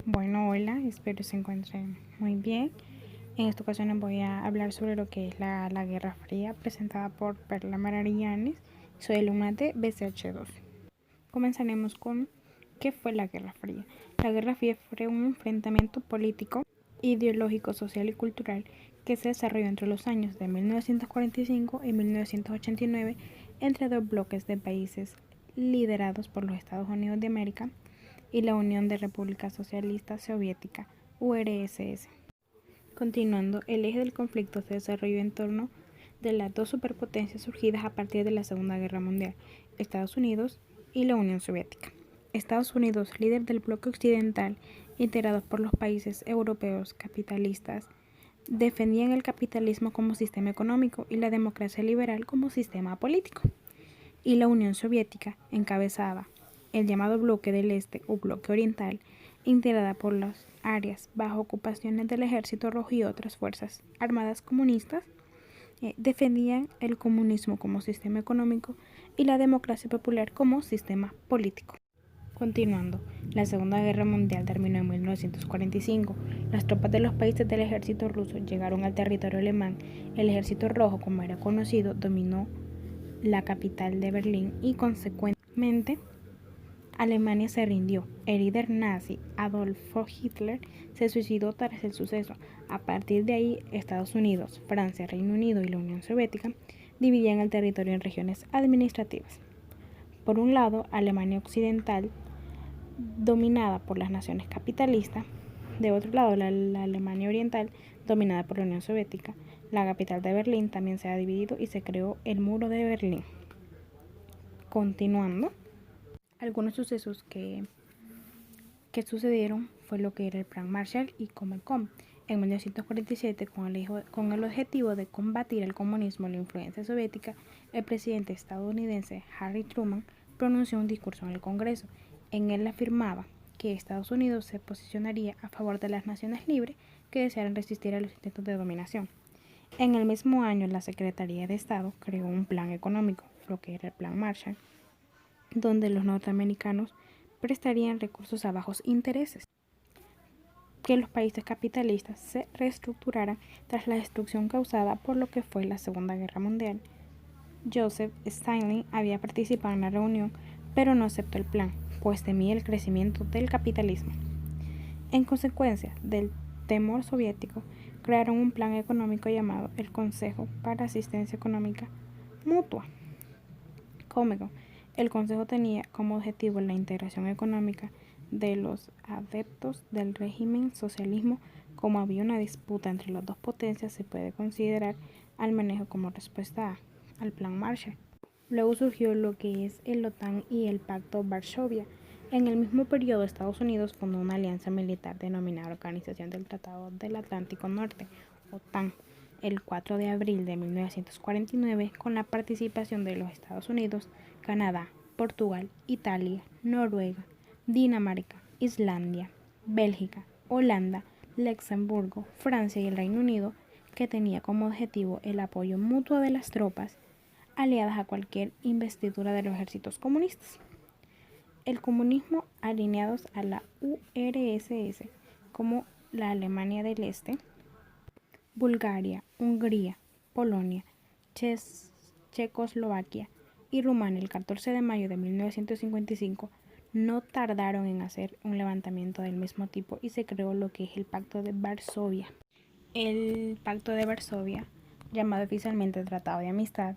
Bueno, hola, espero se encuentren muy bien. En esta ocasión les voy a hablar sobre lo que es la Guerra Fría presentada por Perla Maravillanes. Soy alumna de BCH2. Comenzaremos con ¿qué fue la Guerra Fría? La Guerra Fría fue un enfrentamiento político, ideológico, social y cultural que se desarrolló entre los años de 1945 y 1989 entre dos bloques de países liderados por los Estados Unidos de América y la Unión de Repúblicas Socialistas Soviética, URSS. Continuando, el eje del conflicto se desarrolló en torno de las dos superpotencias surgidas a partir de la Segunda Guerra Mundial, Estados Unidos y la Unión Soviética. Estados Unidos, líder del bloque occidental, integrado por los países europeos capitalistas, defendían el capitalismo como sistema económico y la democracia liberal como sistema político. Y la Unión Soviética encabezaba el llamado Bloque del Este o Bloque Oriental, integrada por las áreas bajo ocupaciones del Ejército Rojo y otras fuerzas armadas comunistas, defendían el comunismo como sistema económico y la democracia popular como sistema político. Continuando, la Segunda Guerra Mundial terminó en 1945. Las tropas de los países del ejército ruso llegaron al territorio alemán. El Ejército Rojo, como era conocido, dominó la capital de Berlín y consecuentemente Alemania se rindió. El líder nazi Adolfo Hitler se suicidó tras el suceso. A partir de ahí, Estados Unidos, Francia, Reino Unido y la Unión Soviética dividían el territorio en regiones administrativas. Por un lado, Alemania Occidental, dominada por las naciones capitalistas. De otro lado, la Alemania Oriental, dominada por la Unión Soviética. La capital de Berlín también se ha dividido y se creó el Muro de Berlín. Continuando, algunos sucesos que sucedieron fue lo que era el Plan Marshall y Comecon. En 1947, con el objetivo de combatir el comunismo y la influencia soviética, el presidente estadounidense Harry Truman pronunció un discurso en el Congreso. En él afirmaba que Estados Unidos se posicionaría a favor de las naciones libres que desearan resistir a los intentos de dominación. En el mismo año, la Secretaría de Estado creó un plan económico, lo que era el Plan Marshall, donde los norteamericanos prestarían recursos a bajos intereses, que los países capitalistas se reestructuraran tras la destrucción causada por lo que fue la Segunda Guerra Mundial. Joseph Stalin había participado en la reunión, pero no aceptó el plan, pues temía el crecimiento del capitalismo. En consecuencia del temor soviético, crearon un plan económico llamado el Consejo para Asistencia Económica Mutua. Comecon. El Consejo tenía como objetivo la integración económica de los adeptos del régimen socialismo. Como había una disputa entre las dos potencias, se puede considerar al manejo como respuesta al Plan Marshall. Luego surgió lo que es el OTAN y el Pacto Varsovia. En el mismo periodo, Estados Unidos fundó una alianza militar denominada Organización del Tratado del Atlántico Norte, OTAN, el 4 de abril de 1949, con la participación de los Estados Unidos, Canadá, Portugal, Italia, Noruega, Dinamarca, Islandia, Bélgica, Holanda, Luxemburgo, Francia y el Reino Unido, que tenía como objetivo el apoyo mutuo de las tropas aliadas a cualquier investidura de los ejércitos comunistas. El comunismo alineados a la URSS, como la Alemania del Este, Bulgaria, Hungría, Polonia, Checoslovaquia y Rumania el 14 de mayo de 1955, no tardaron en hacer un levantamiento del mismo tipo y se creó lo que es el Pacto de Varsovia. El Pacto de Varsovia, llamado oficialmente Tratado de Amistad,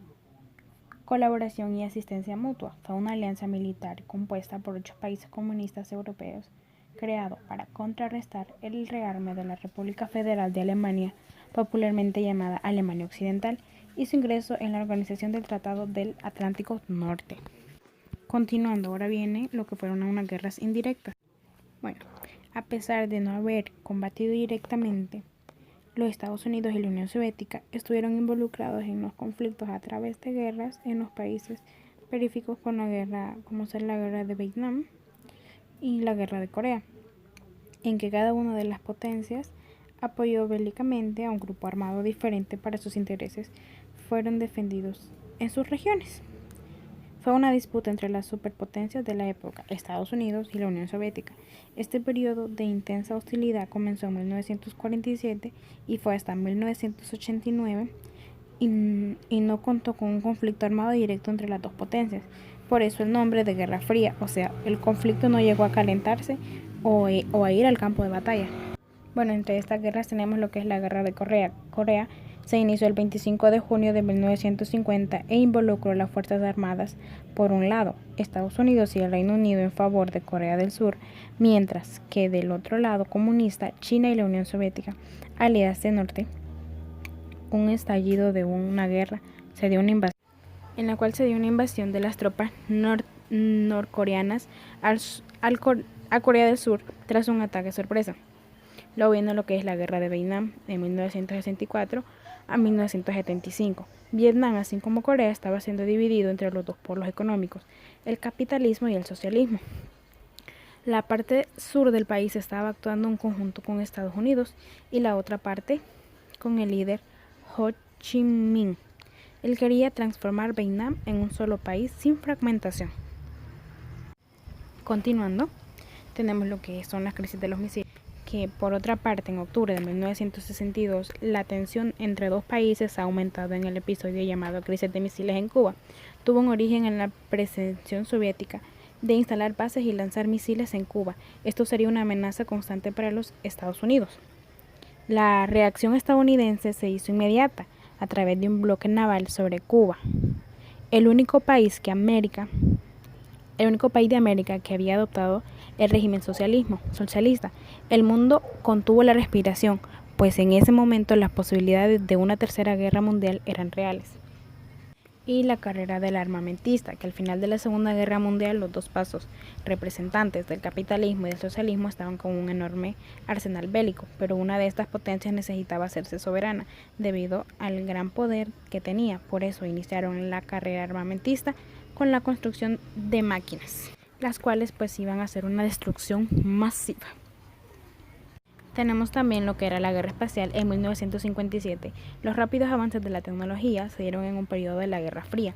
Colaboración y Asistencia Mutua, fue una alianza militar compuesta por 8 países comunistas europeos, creado para contrarrestar el rearme de la República Federal de Alemania, popularmente llamada Alemania Occidental, y su ingreso en la Organización del Tratado del Atlántico Norte. Continuando, ahora viene lo que fueron unas guerras indirectas. Bueno, a pesar de no haber combatido directamente, los Estados Unidos y la Unión Soviética estuvieron involucrados en los conflictos a través de guerras en los países periféricos con la guerra, como ser la guerra de Vietnam y la guerra de Corea, en que cada una de las potencias apoyó bélicamente a un grupo armado diferente para sus intereses fueron defendidos en sus regiones. Fue una disputa entre las superpotencias de la época, Estados Unidos y la Unión Soviética. Este periodo de intensa hostilidad comenzó en 1947 y fue hasta 1989 y no contó con un conflicto armado directo entre las dos potencias. Por eso el nombre de Guerra Fría, o sea, el conflicto no llegó a calentarse o a ir al campo de batalla. Bueno, entre estas guerras tenemos lo que es la Guerra de Corea. Corea se inició el 25 de junio de 1950 e involucró las Fuerzas Armadas, por un lado, Estados Unidos y el Reino Unido en favor de Corea del Sur, mientras que del otro lado comunista, China y la Unión Soviética, aliadas del norte. Un estallido de una guerra se dio una invasión, en la cual se dio una invasión de las tropas norcoreanas a Corea del Sur tras un ataque sorpresa. Luego viene lo que es la Guerra de Vietnam de 1964 a 1975. Vietnam, así como Corea, estaba siendo dividido entre los dos polos económicos, el capitalismo y el socialismo. La parte sur del país estaba actuando en conjunto con Estados Unidos y la otra parte con el líder Ho Chi Minh. Él quería transformar Vietnam en un solo país sin fragmentación. Continuando, tenemos lo que son las crisis de los misiles, que por otra parte en octubre de 1962 la tensión entre dos países ha aumentado en el episodio llamado crisis de misiles en Cuba. Tuvo un origen en la pretensión soviética de instalar bases y lanzar misiles en Cuba. Esto sería una amenaza constante para los Estados Unidos. La reacción estadounidense se hizo inmediata a través de un bloque naval sobre Cuba, el único país de América que había adoptado el régimen socialista. El mundo contuvo la respiración, pues en ese momento las posibilidades de una tercera guerra mundial eran reales. Y la carrera del armamentista, que al final de la Segunda Guerra Mundial los dos pasos representantes del capitalismo y del socialismo estaban con un enorme arsenal bélico, pero una de estas potencias necesitaba hacerse soberana debido al gran poder que tenía. Por eso iniciaron la carrera armamentista con la construcción de máquinas, las cuales pues iban a hacer una destrucción masiva. Tenemos también lo que era la guerra espacial en 1957. Los rápidos avances de la tecnología se dieron en un periodo de la Guerra Fría.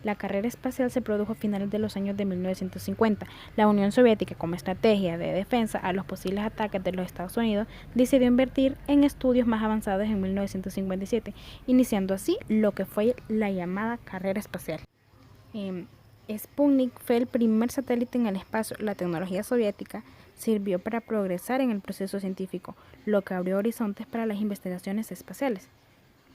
La carrera espacial se produjo a finales de los años de 1950. La Unión Soviética, como estrategia de defensa a los posibles ataques de los Estados Unidos, decidió invertir en estudios más avanzados en 1957, iniciando así lo que fue la llamada carrera espacial. Sputnik fue el primer satélite en el espacio. La tecnología soviética sirvió para progresar en el proceso científico, lo que abrió horizontes para las investigaciones espaciales.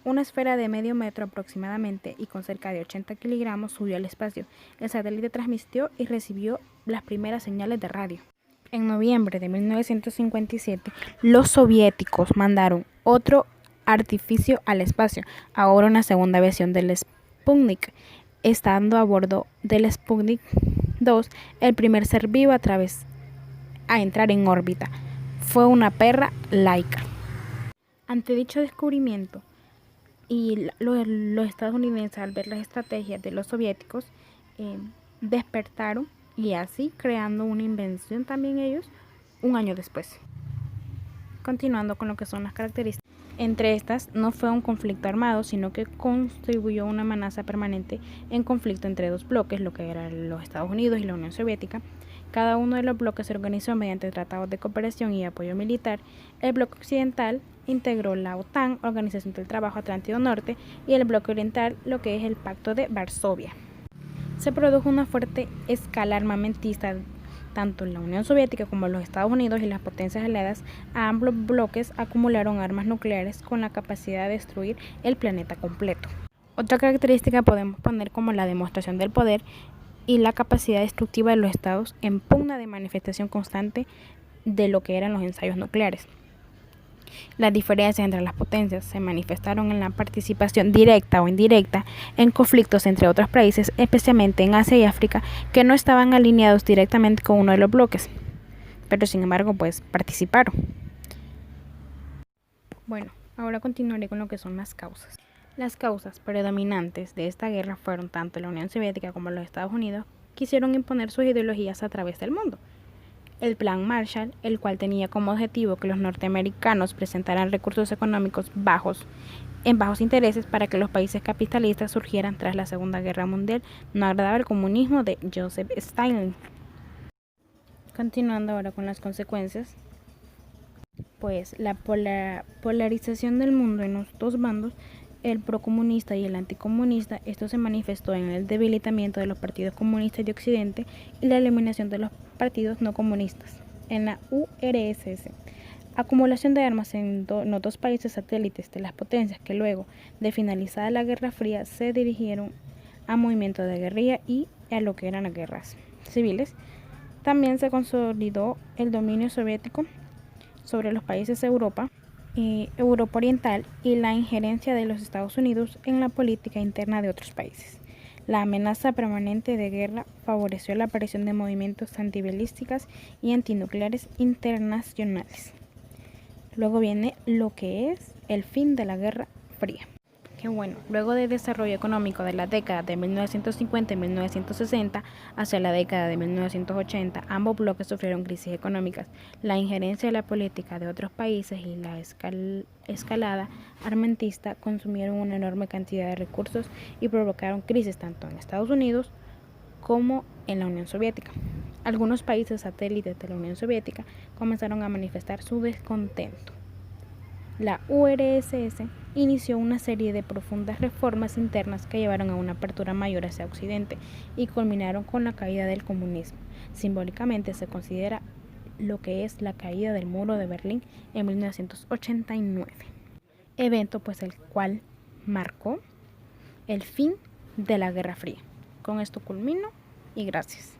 Una esfera de medio metro aproximadamente y con cerca de 80 kilogramos subió al espacio. El satélite transmitió y recibió las primeras señales de radio. En noviembre de 1957, los soviéticos mandaron otro artificio al espacio, ahora una segunda versión del Sputnik, estando a bordo del Sputnik 2, el primer ser vivo a entrar en órbita. Fue una perra Laika. Ante dicho descubrimiento y los estadounidenses, al ver las estrategias de los soviéticos, despertaron y así creando una invención también ellos un año después. Continuando con lo que son las características. Entre estas, no fue un conflicto armado, sino que contribuyó a una amenaza permanente en conflicto entre dos bloques, lo que eran los Estados Unidos y la Unión Soviética. Cada uno de los bloques se organizó mediante tratados de cooperación y apoyo militar. El bloque occidental integró la OTAN, Organización del Trabajo Atlántico Norte, y el bloque oriental, lo que es el Pacto de Varsovia. Se produjo una fuerte escala armamentista tanto en la Unión Soviética como en los Estados Unidos, y las potencias aliadas a ambos bloques acumularon armas nucleares con la capacidad de destruir el planeta completo. Otra característica podemos poner como la demostración del poder y la capacidad destructiva de los estados en pugna de manifestación constante de lo que eran los ensayos nucleares. Las diferencias entre las potencias se manifestaron en la participación directa o indirecta en conflictos entre otros países, especialmente en Asia y África, que no estaban alineados directamente con uno de los bloques, pero sin embargo pues participaron. Bueno, ahora continuaré con lo que son las causas. Las causas predominantes de esta guerra fueron tanto la Unión Soviética como los Estados Unidos quisieron imponer sus ideologías a través del mundo. el Plan Marshall, el cual tenía como objetivo que los norteamericanos presentaran recursos económicos en bajos intereses para que los países capitalistas surgieran tras la Segunda Guerra Mundial, no agradaba el comunismo de Joseph Stalin. Continuando ahora con las consecuencias, pues la polarización del mundo en los dos bandos, el procomunista y el anticomunista, esto se manifestó en el debilitamiento de los partidos comunistas de Occidente y la eliminación de los partidos no comunistas. En la URSS, acumulación de armas en otros países satélites de las potencias que luego de finalizada la Guerra Fría se dirigieron a movimientos de guerrilla y a lo que eran las guerras civiles. También se consolidó el dominio soviético sobre los países de Europa Oriental y la injerencia de los Estados Unidos en la política interna de otros países. La amenaza permanente de guerra favoreció la aparición de movimientos antibelistas y antinucleares internacionales. Luego viene lo que es el fin de la Guerra Fría. Que bueno, luego del desarrollo económico de la década de 1950 y 1960 hacia la década de 1980, ambos bloques sufrieron crisis económicas. La injerencia de la política de otros países y la escalada armamentista consumieron una enorme cantidad de recursos y provocaron crisis tanto en Estados Unidos como en la Unión Soviética. Algunos países satélites de la Unión Soviética comenzaron a manifestar su descontento. La URSS inició una serie de profundas reformas internas que llevaron a una apertura mayor hacia Occidente y culminaron con la caída del comunismo. Simbólicamente se considera lo que es la caída del muro de Berlín en 1989, evento pues el cual marcó el fin de la Guerra Fría. Con esto culmino y gracias.